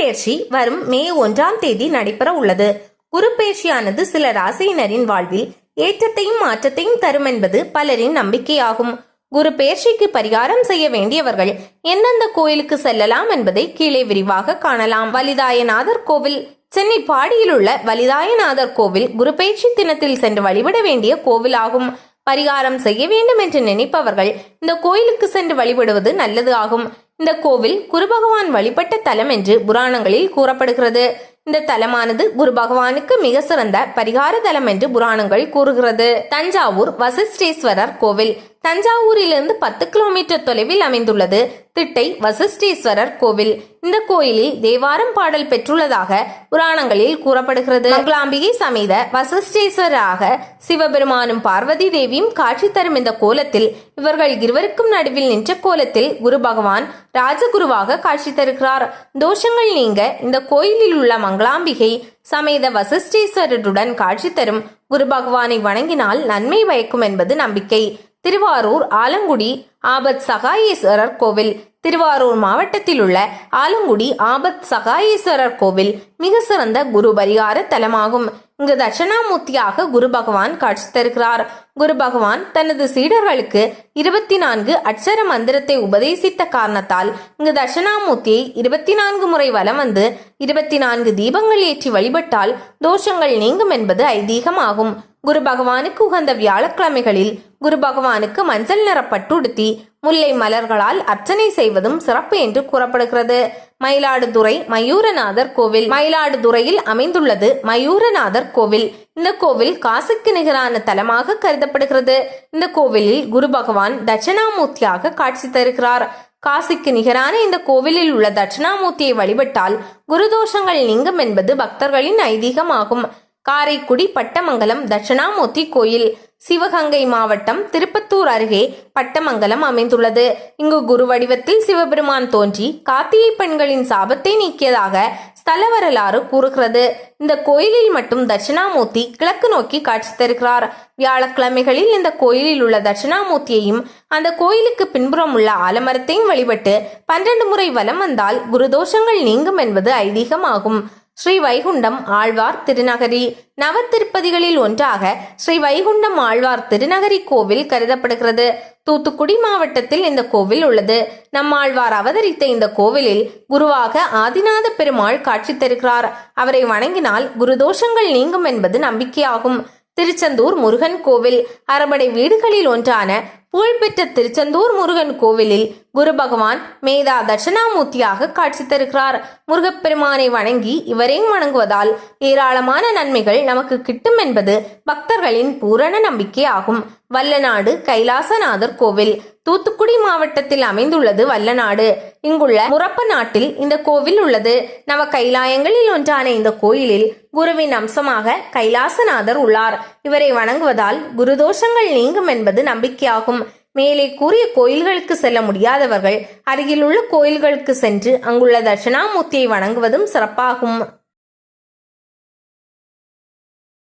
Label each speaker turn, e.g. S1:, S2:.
S1: பெயர்ச்சி வரும் மே 1ஆம் தேதி நடைபெற உள்ளது. குரு பெயர்ச்சியானது சில ராசியினரின் வாழ்வில் ஏற்றத்தையும் மாற்றத்தையும் தரும் என்பது பலரின் நம்பிக்கையாகும். குரு பெயர்ச்சிக்கு பரிகாரம் செய்ய வேண்டியவர்கள் எந்தெந்த கோயிலுக்கு செல்லலாம் என்பதை கீழே விரிவாக காணலாம். வலிதாயநாதர் கோவில். சென்னை பாடியில் உள்ள வலிதாயநாதர் கோவில் குரு பெயர்ச்சி தினத்தில் சென்று வழிபட வேண்டிய கோவில் ஆகும். பரிகாரம் செய்ய வேண்டும் என்று நினைப்பவர்கள் இந்த கோயிலுக்கு சென்று வழிபடுவது நல்லது ஆகும். இந்த கோவில் குரு பகவான் வழிபட்ட தலம் என்று புராணங்களில் கூறப்படுகிறது. இந்த தலமானது குரு பகவானுக்கு மிக சிறந்த பரிகார தலம் என்று புராணங்கள் கூறுகிறது. தஞ்சாவூர் வசிஷ்டேஸ்வரர் கோவில். தஞ்சாவூரிலிருந்து 10 கிலோமீட்டர் தொலைவில் அமைந்துள்ளது திட்டை வசிஷ்டேஸ்வரர் கோவில். இந்த கோயிலில் தேவாரம் பாடல் பெற்றுள்ளதாக புராணங்களில் கூறப்படுகிறது. மங்களாம்பிகை சமேத வசிஷ்டேஸ்வராக சிவபெருமானும் பார்வதி தேவியும் காட்சி தரும் இந்த கோலத்தில் இவர்கள் இருவருக்கும் நடுவில் நின்ற கோலத்தில் குரு பகவான் ராஜகுருவாக காட்சி தருகிறார். தோஷங்கள் நீங்க இந்த கோயிலில் உள்ள மங்களாம்பிகை சமேத வசிஷ்டேஸ்வரருடன் காட்சி தரும் குரு பகவானை வணங்கினால் நன்மை பயக்கும் என்பது நம்பிக்கை. திருவாரூர் ஆலங்குடி ஆபத் சகாயேஸ்வரர் கோவில். திருவாரூர் மாவட்டத்தில் உள்ள ஆலங்குடி ஆபத் சகாயேஸ்வரர் கோவில் மிக சிறந்த குரு பரிகார தலமாகும். இங்கு தட்சணாமூர்த்தியாக குரு பகவான் காட்சி தருகிறார். குரு பகவான் தனது சீடர்களுக்கு 24 அட்சர மந்திரத்தை உபதேசித்த காரணத்தால் இங்கு தட்சணாமூர்த்தியை 24 முறை வலம் வந்து 24 தீபங்கள் ஏற்றி வழிபட்டால் தோஷங்கள் நீங்கும் என்பது ஐதீகமாகும். குரு பகவானுக்கு உகந்த வியாழக்கிழமைகளில் குரு பகவானுக்கு மஞ்சள் நிற பட்டுடுத்தி முல்லை மலர்களால் அர்ச்சனை செய்வதும் சிறப்பு என்று கூறப்படுகிறது. மயிலாடுதுறை மயூரநாதர் கோவில். மயிலாடுதுறையில் அமைந்துள்ளது மயூரநாதர் கோவில். இந்த கோவில் காசிக்கு நிகரான தலமாக கருதப்படுகிறது. இந்த கோவிலில் குரு பகவான் தட்சணாமூர்த்தியாக காட்சி தருகிறார். காசிக்கு நிகரான இந்த கோவிலில் உள்ள தட்சணாமூர்த்தியை வழிபட்டால் குருதோஷங்கள் நீங்கும் என்பது பக்தர்களின் ஐதீகமாகும். காரைக்குடி பட்டமங்கலம் தட்சணாமூர்த்தி கோயில். சிவகங்கை மாவட்டம் திருப்பத்தூர் அருகே பட்டமங்கலம் அமைந்துள்ளது. இங்கு குரு வடிவத்தில் சிவபெருமான் தோன்றி கார்த்திகை பெண்களின் சாபத்தை நீக்கியதாக ஸ்தல வரலாறு கூறுகிறது. இந்த கோயிலில் மட்டும் தட்சிணாமூர்த்தி கிழக்கு நோக்கி காட்சி தருகிறார். வியாழக்கிழமைகளில் இந்த கோயிலில் உள்ள தட்சிணாமூர்த்தியையும் அந்த கோயிலுக்கு பின்புறம் உள்ள ஆலமரத்தையும் வழிபட்டு 12 முறை வலம் வந்தால் குருதோஷங்கள் நீங்கும் என்பது ஐதீகமாகும். ஸ்ரீ வைகுண்டம் ஆழ்வார் திருநகரி. நவ திருப்பதிகளில் ஒன்றாக ஸ்ரீ வைகுண்டம் ஆழ்வார் திருநகரி கோவில் கருதப்படுகிறது. தூத்துக்குடி மாவட்டத்தில் இந்த கோவில் உள்ளது. நம்மாழ்வார் அவதரித்த இந்த கோவிலில் குருவாக ஆதிநாத பெருமாள் காட்சி தருகிறார். அவரை வணங்கினால் குருதோஷங்கள் நீங்கும் என்பது நம்பிக்கையாகும். திருச்செந்தூர் முருகன் கோவில். அறுபடை வீடுகளில் ஒன்றான புகழ்பெற்ற திருச்செந்தூர் முருகன் கோவிலில் குரு பகவான் மேதா தட்சணாமூர்த்தியாக காட்சி தருகிறார். முருகப்பெருமானை வணங்கி இவரையும் வணங்குவதால் ஏராளமான நன்மைகள் நமக்கு கிட்டும் என்பது பக்தர்களின் பூரண நம்பிக்கை ஆகும். வல்லநாடு கைலாசநாதர் கோவில். தூத்துக்குடி மாவட்டத்தில் அமைந்துள்ளது வல்லநாடு. இங்குள்ள முரப்ப நாட்டில் இந்த கோவில் உள்ளது. நவ கைலாயங்களில் ஒன்றான இந்த கோயிலில் குருவின் அம்சமாக கைலாசநாதர் உள்ளார். இவரை வணங்குவதால் குருதோஷங்கள் நீங்கும் என்பது நம்பிக்கையாகும். மேலே கூறிய கோயில்களுக்கு செல்ல முடியாதவர்கள் அருகில் உள்ள கோயில்களுக்கு சென்று அங்குள்ள தட்சணாமூர்த்தியை வணங்குவதும் சிறப்பாகும்.